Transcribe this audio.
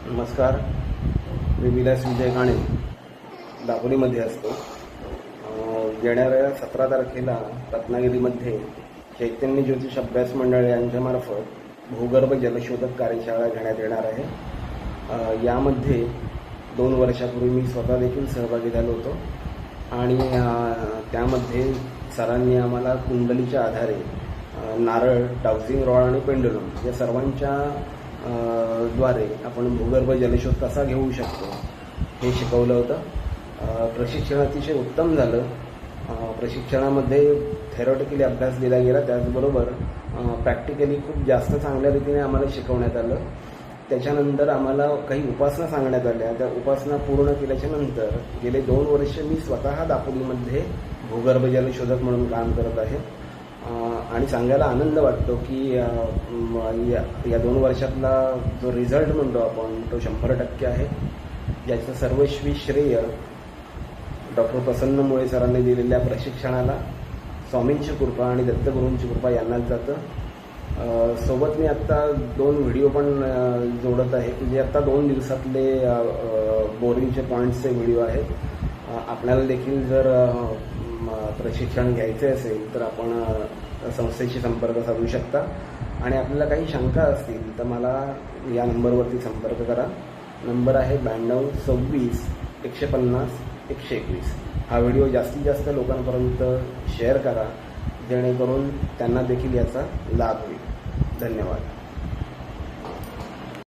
नमस्कार, मी विलास विजय काणे दापोलीमध्ये असतो. येणाऱ्या 17 तारखेला रत्नागिरीमध्ये चैतन्य ज्योतिष अभ्यास मंडळ यांच्यामार्फत भूगर्भ जलशोधक कार्यशाळा घेण्यात येणार आहे. यामध्ये 2 वर्षापूर्वी मी स्वतः देखील सहभागी झालो होतो आणि त्यामध्ये सरांनी आम्हाला कुंडलीच्या आधारे नारळ, डाउसिंग रॉड आणि पेंडुलम या सर्वांच्या द्वारे आपण भूगर्भ जलशोध कसा घेऊ शकतो हे शिकवलं होतं. प्रशिक्षण अतिशय उत्तम झालं. प्रशिक्षणामध्ये थेरॉटिकली अभ्यास दिला गेला, त्याचबरोबर प्रॅक्टिकली खूप जास्त चांगल्या रीतीने आम्हाला शिकवण्यात आलं. त्याच्यानंतर आम्हाला काही उपासना सांगण्यात आल्या. त्या उपासना पूर्ण केल्याच्या नंतर गेले 2 वर्ष मी स्वतः दापोलीमध्ये भूगर्भ जलशोधक म्हणून काम करत आहे आणि सांगायला आनंद वाटतो की या 2 वर्षातला जो रिझल्ट म्हणतो आपण तो 100% आहे. ज्याचं सर्वस्वी श्रेय डॉक्टर प्रसन्न मुळे सरांनी दिलेल्या प्रशिक्षणाला, स्वामींची कृपा आणि दत्तगुरूंची कृपा यांनाच जातं. सोबत मी आत्ता 2 व्हिडिओ पण जोडत आहे की जे आत्ता 2 दिवसातले बोरिंगचे पॉईंट्सचे व्हिडिओ आहेत. आपल्याला देखील जर प्रशिक्षण घ्यायचे असेल तर आपण संस्थेशी संपर्क साधू शकता आणि आपल्याला काही शंका असतील तर मला या नंबरवरती संपर्क करा. नंबर आहे 92 26 150 121. हा व्हिडिओ जास्तीत जास्त लोकांपर्यंत शेअर करा जेणेकरून त्यांना देखील याचा लाभ होईल. धन्यवाद.